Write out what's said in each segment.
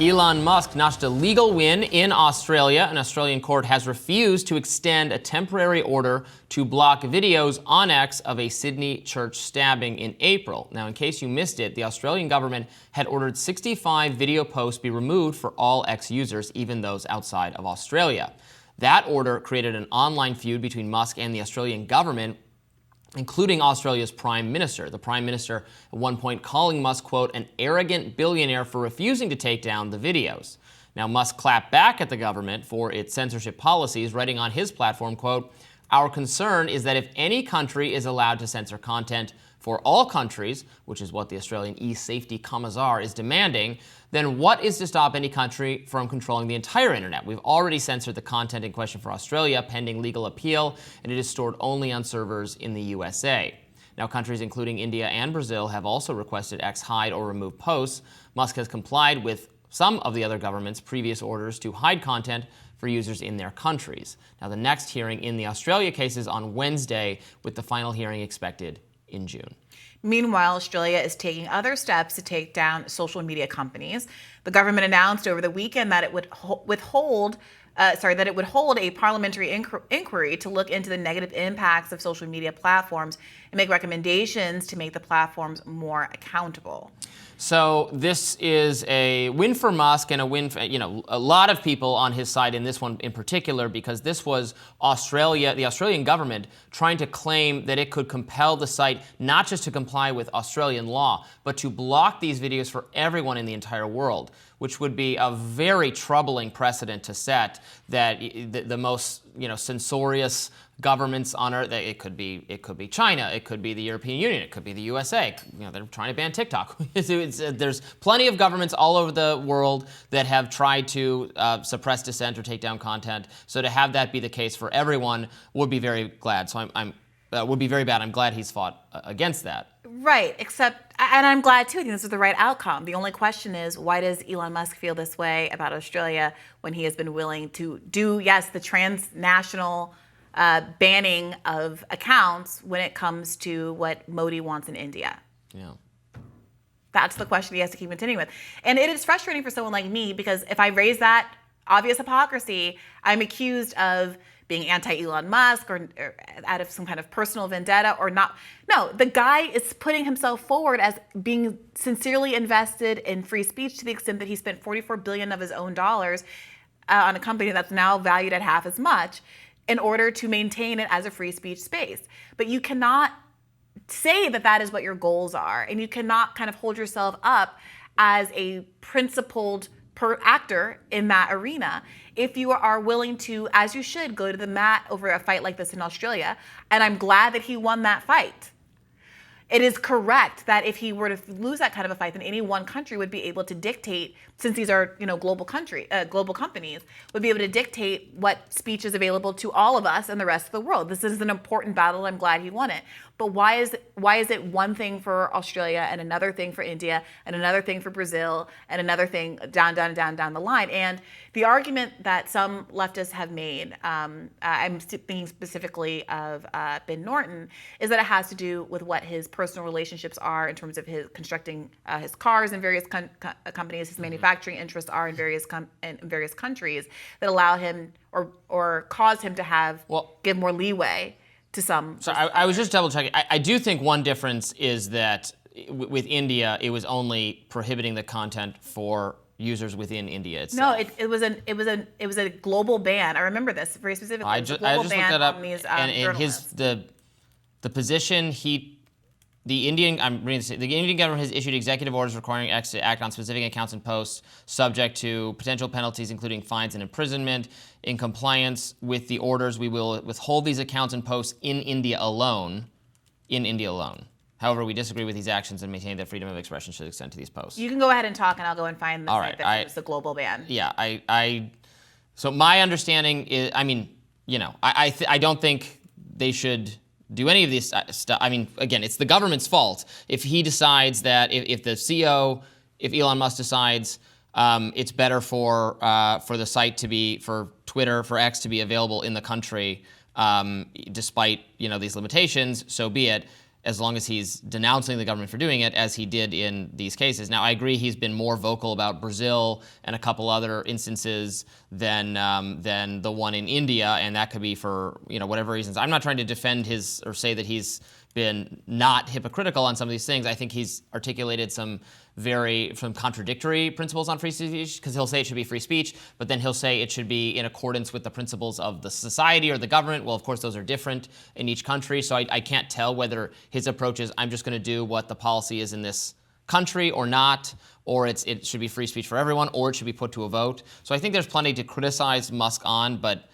Elon Musk notched a legal win in Australia. An Australian court has refused to extend a temporary order to block videos on X of a Sydney church stabbing in April. Now, in case you missed it, the Australian government had ordered 65 video posts be removed for all X users, even those outside of Australia. That order created an online feud between Musk and the Australian government, including Australia's Prime Minister. The Prime Minister at one point calling Musk, quote, an arrogant billionaire for refusing to take down the videos. Now, Musk clapped back at the government for its censorship policies, writing on his platform, quote, our concern is that if any country is allowed to censor content for all countries, which is what the Australian e-safety commissar is demanding, then what is to stop any country from controlling the entire internet? We've already censored the content in question for Australia pending legal appeal, and it is stored only on servers in the USA. Now, countries including India and Brazil have also requested X hide or remove posts. Musk has complied with some of the other governments' previous orders to hide content for users in their countries. Now, the next hearing in the Australia case is on Wednesday, with the final hearing expected in June. Meanwhile, Australia is taking other steps to take down social media companies. The government announced over the weekend that it would hold a parliamentary inquiry to look into the negative impacts of social media platforms and make recommendations to make the platforms more accountable. So this is a win for Musk and a win for, a lot of people on his side in this one in particular, because this was Australia, the Australian government, trying to claim that it could compel the site not just to comply with Australian law, but to block these videos for everyone in the entire world, which would be a very troubling precedent to set, that the most censorious governments on earth, it could be China, it could be the European Union, it could be the USA. They're trying to ban TikTok. There's plenty of governments all over the world that have tried to suppress dissent or take down content. So to have that be the case for everyone would be very glad. So would be very bad. I'm glad he's fought against that. Right, and I'm glad too. I think this is the right outcome. The only question is, why does Elon Musk feel this way about Australia when he has been willing to do, yes, the transnational banning of accounts when it comes to what Modi wants in India? Yeah. That's the question he has to keep continuing with. And it is frustrating for someone like me, because if I raise that obvious hypocrisy, I'm accused of being anti-Elon Musk or out of some kind of personal vendetta or not. No, the guy is putting himself forward as being sincerely invested in free speech to the extent that he spent $44 billion of his own dollars on a company that's now valued at half as much in order to maintain it as a free speech space. But you cannot say that that is what your goals are, and you cannot kind of hold yourself up as a principled actor in that arena if you are willing to, as you should, go to the mat over a fight like this in Australia. And I'm glad that he won that fight. It is correct that if he were to lose that kind of a fight, then any one country would be able to dictate, since these are global companies, would be able to dictate what speech is available to all of us and the rest of the world. This is an important battle. I'm glad he won it. But why is it one thing for Australia and another thing for India and another thing for Brazil and another thing down the line? And the argument that some leftists have made, I'm thinking specifically of Ben Norton, is that it has to do with what his personal relationships are in terms of his constructing his cars in various companies, his manufacturing interests are in various countries that allow him or cause him to give more leeway to some. So I was just double checking. I do think one difference is that with India, it was only prohibiting the content for users within India itself. No, it was a global ban. I remember this very specifically. I just looked that up, and the position the Indian government has issued executive orders requiring X to act on specific accounts and posts subject to potential penalties, including fines and imprisonment. In compliance with the orders, we will withhold these accounts and posts in India alone. However, we disagree with these actions and maintain that freedom of expression should extend to these posts. You can go ahead and talk, and I'll go and find the site that was the global ban. Yeah, so my understanding is, I don't think they should do any of this stuff. Again, it's the government's fault if he decides that if the CEO, if Elon Musk decides it's better for the site to be, for Twitter, for X to be available in the country, despite these limitations, so be it. as long as he's denouncing the government for doing it, as he did in these cases. Now, I agree he's been more vocal about Brazil and a couple other instances than the one in India, and that could be for whatever reasons. I'm not trying to defend his or say that he's been not hypocritical on some of these things. I think he's articulated some contradictory principles on free speech, because he'll say it should be free speech, but then he'll say it should be in accordance with the principles of the society or the government. Well, of course, those are different in each country, so I can't tell whether his approach is, I'm just going to do what the policy is in this country or not, or it should be free speech for everyone, or it should be put to a vote. So I think there's plenty to criticize Musk on, but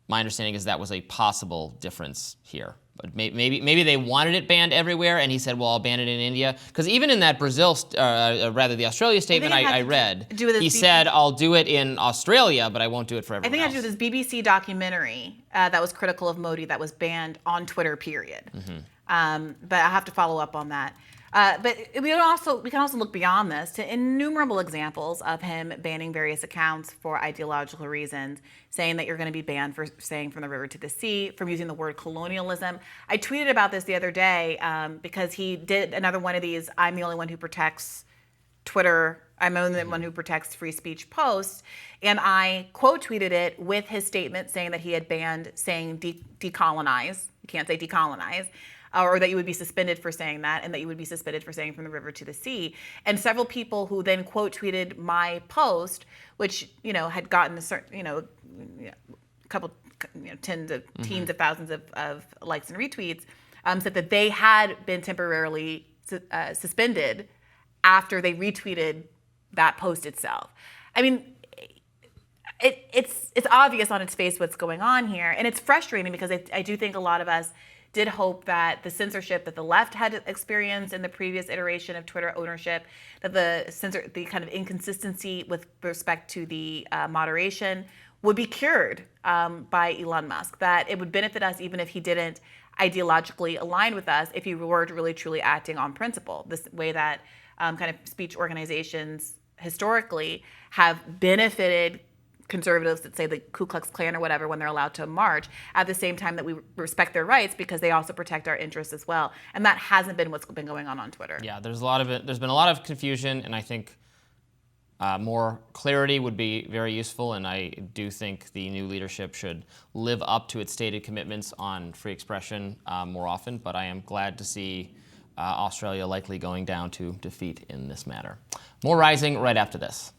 my understanding is that was a possible difference here. But maybe they wanted it banned everywhere, and he said, well, I'll ban it in India. Because even in that the Australia statement I read, he said, I'll do it in Australia, but I won't do it for everyone else. I think I do this BBC documentary that was critical of Modi that was banned on Twitter, period. But I have to follow up on that. But we can also look beyond this to innumerable examples of him banning various accounts for ideological reasons, saying that you're going to be banned for saying from the river to the sea, from using the word colonialism. I tweeted about this the other day because he did another one of these, I'm the only one who protects Twitter, I'm the only one who protects free speech posts, and I quote tweeted it with his statement saying that he had banned saying decolonize, you can't say decolonize, or that you would be suspended for saying that, and that you would be suspended for saying from the river to the sea. And several people who then quote tweeted my post, which had gotten a certain a couple teens of thousands of likes and retweets, said that they had been temporarily suspended after they retweeted that post itself. I mean, it's obvious on its face what's going on here, and it's frustrating because I do think a lot of us did hope that the censorship that the left had experienced in the previous iteration of Twitter ownership, that the kind of inconsistency with respect to the moderation would be cured by Elon Musk, that it would benefit us even if he didn't ideologically align with us, if he were really truly acting on principle, this way that kind of speech organizations historically have benefited conservatives that say the Ku Klux Klan or whatever when they're allowed to march, at the same time that we respect their rights because they also protect our interests as well. And that hasn't been what's been going on Twitter. Yeah, there's been a lot of confusion, and I think more clarity would be very useful, and I do think the new leadership should live up to its stated commitments on free expression more often, but I am glad to see Australia likely going down to defeat in this matter. More Rising right after this.